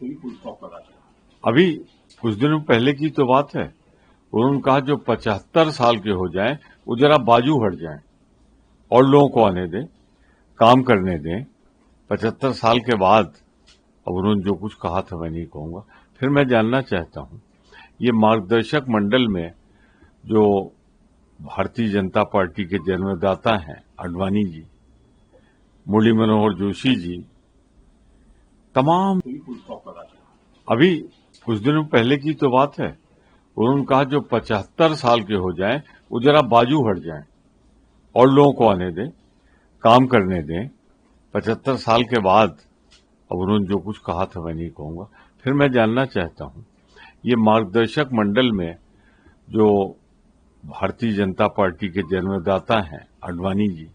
पे भी full stop लगा दिया। अभी कुछ दिनों पहले की तो बात है, उन्होंने कहा जो 75 साल के हो जाएं वो जरा बाजू हट जाएं और लोगों को आने दें, काम करने दें। 75 साल के बाद अब उन्होंने जो कुछ कहा था मैं नहीं कहूंगा। फिर मैं जानना चाहता हूं, ये मार्गदर्शक मंडल में जो भारतीय जनता पार्टी के जन्मदाता हैं आडवाणी जी, मुरली मनोहर जोशी जी, तमाम पे भी फुल स्टॉप लगा दिया। अभी कुछ दिनों पहले की तो बात है, उन्होंने कहा जो 75 साल के हो जाएं वो जरा बाजू हट जाएं और लोगों को आने दें, काम करने दें। 75 साल के बाद अब उन्होंने जो कुछ कहा था मैं नहीं कहूंगा। फिर मैं जानना चाहता हूं, ये मार्गदर्शक मंडल में जो भारतीय जनता पार्टी के जन्मदाता हैं आडवाणी जी,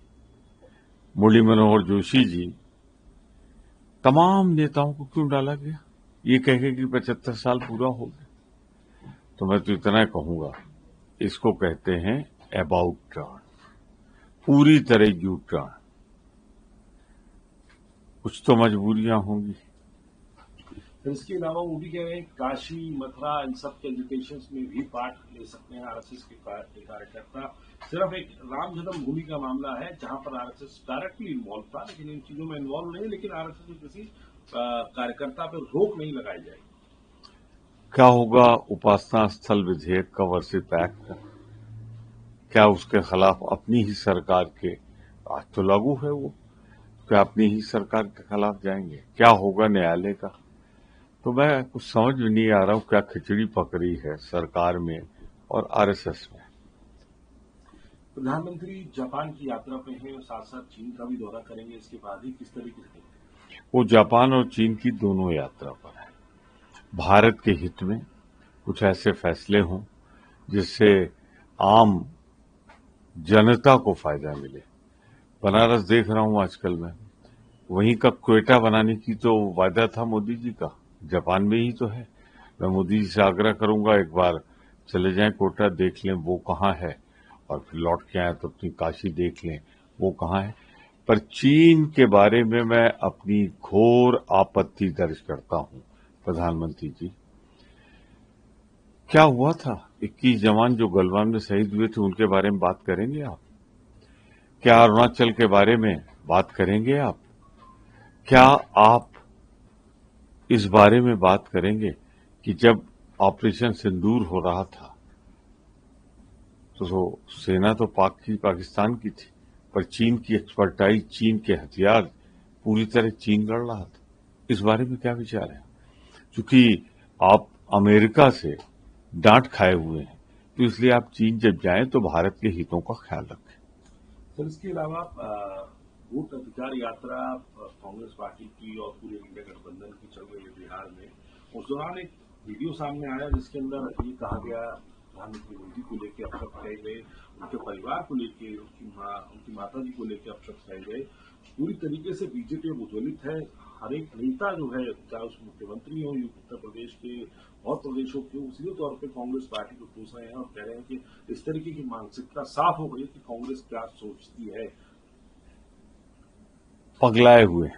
मुरली मनोहर जोशी जी, तमाम नेताओं को क्यों डाला गया? ये कह के कि 75 साल पूरा हो गया। तो मैं तो इतना कहूंगा, इसको कहते हैं अबाउट टर्न, पूरी तरह यू टर्न। कुछ तो मजबूरियां होंगी। फिर इसके अलावा वो भी कह रहे हैं काशी मथुरा इन सब के एजुकेशन में भी पार्ट ले सकते हैं आरएसएस के कार्यकर्ता। सिर्फ एक राम जन्मभूमि का मामला है जहां पर आरएसएस डायरेक्टली इन्वॉल्व था, लेकिन इन चीजों में इन्वॉल्व नहीं, लेकिन आरएसएस में किसी कार्यकर्ता पर रोक नहीं लगाई जाएगी। क्या होगा उपासना स्थल विधेयक का वर्षित एक्ट? क्या उसके खिलाफ अपनी ही सरकार के, आज तो लागू है वो, क्या अपनी ही सरकार के खिलाफ जाएंगे? क्या होगा न्यायालय का? तो मैं कुछ समझ में नहीं आ रहा हूं, क्या खिचड़ी पकड़ी है सरकार में और आरएसएस में। प्रधानमंत्री जापान की यात्रा पे हैं और साथ साथ चीन का भी दौरा करेंगे, इसके बाद ही किस तरीके से वो जापान और चीन की दोनों यात्रा पर है। भारत के हित में कुछ ऐसे फैसले हों जिससे आम जनता को फायदा मिले। बनारस देख रहा हूं आजकल मैं, वहीं का क्वेटा बनाने की तो वायदा था मोदी जी का, जापान में ही तो है। मैं मोदी जी से आग्रह करूंगा एक बार चले जाएं कोटा, देख लें वो कहाँ है, और फिर लौट के आए तो अपनी काशी देख लें वो कहाँ है। पर चीन के बारे में मैं अपनी घोर आपत्ति दर्ज करता हूं। प्रधानमंत्री जी, क्या हुआ था? 21 जवान जो गलवान में शहीद हुए थे उनके बारे में बात करेंगे आप? क्या अरुणाचल के बारे में बात करेंगे आप? क्या आप इस बारे में बात करेंगे कि जब ऑपरेशन सिंदूर हो रहा था तो सेना तो पाकिस्तान की थी, पर चीन की एक्सपर्टाइज, चीन के हथियार पूरी तरह चीन लड़ रहा था। इस बारे में क्या विचार है? क्योंकि आप अमेरिका से डांट खाए हुए हैं, तो इसलिए आप चीन जब जाएं तो भारत के हितों का ख्याल रखें। सर, इसके अलावा वोट अधिकार यात्रा कांग्रेस पार्टी की और पूरे इंडिया गठबंधन की चल रही है बिहार में। उस दौरान एक वीडियो सामने आया जिसके अंदर ये कहा गया प्रधानमंत्री मोदी को लेकर अफसर उठाए गए, उनके परिवार को लेकर, उनकी माता जी को लेकर अफसर उठाए गए। पूरी तरीके से बीजेपी अब उज्ज्वलित है। हर एक नेता जो है, चाहे उस मुख्यमंत्री हो उत्तर प्रदेश के और प्रदेशों के, उसी तौर पर कांग्रेस पार्टी को पूछ रहे हैं और कह रहे हैं कि इस तरीके की मानसिकता साफ हो गई कि कांग्रेस क्या सोचती है। पगलाए हुए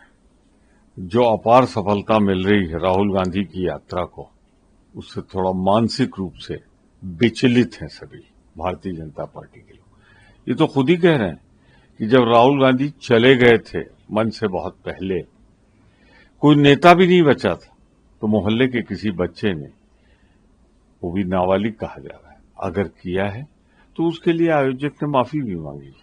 जो अपार सफलता मिल रही है राहुल गांधी की यात्रा को, उससे थोड़ा मानसिक रूप से विचलित हैं सभी भारतीय जनता पार्टी के लोग। ये तो खुद ही कह रहे हैं कि जब राहुल गांधी चले गए थे मन से बहुत पहले, कोई नेता भी नहीं बचा था, तो मोहल्ले के किसी बच्चे ने, वो भी नाबालिग कहा जा रहा है, अगर किया है तो उसके लिए आयोजक ने माफी भी मांगी।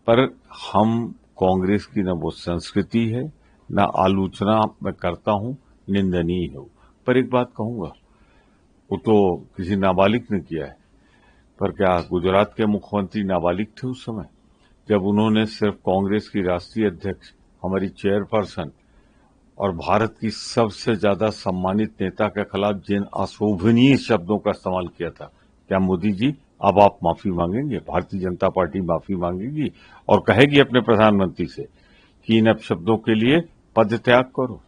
पर हम कांग्रेस की न वो संस्कृति है, न आलोचना मैं करता हूं, निंदनीय है। पर एक बात कहूंगा, वो तो किसी नाबालिग ने किया है, पर क्या गुजरात के मुख्यमंत्री नाबालिग थे उस समय जब उन्होंने सिर्फ कांग्रेस की राष्ट्रीय अध्यक्ष, हमारी चेयरपर्सन और भारत की सबसे ज्यादा सम्मानित नेता के खिलाफ जिन अशोभनीय शब्दों का इस्तेमाल किया था? क्या मोदी जी अब आप माफी मांगेंगे? भारतीय जनता पार्टी माफी मांगेगी और कहेगी अपने प्रधानमंत्री से कि इन अपशब्दों के लिए पद त्याग करो?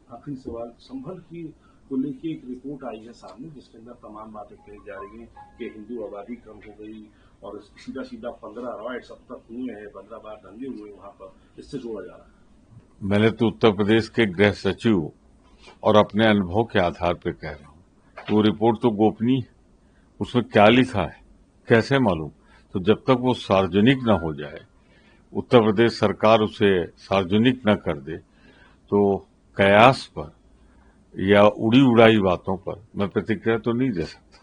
आखिरी सवाल, संभल की को लेकर एक रिपोर्ट आई है सामने जिसके अंदर तमाम बातें कही जा रही हैं कि हिंदू आबादी कम हो गई और सीधा सीधा 15 रॉयट्स अब तक हुए हैं, 15 बार दंगे हुए वहां पर, इससे जोड़ा जा रहा है। मैंने तो उत्तर प्रदेश के गृह सचिव और अपने अनुभव के आधार पर कह रहा हूं। वो रिपोर्ट तो गोपनीय है, उसमें क्या लिखा है कैसे मालूम? तो जब तक वो सार्वजनिक न हो जाए, उत्तर प्रदेश सरकार उसे सार्वजनिक न कर दे, तो कयास पर या उड़ी उड़ाई बातों पर मैं प्रतिक्रिया तो नहीं दे सकता।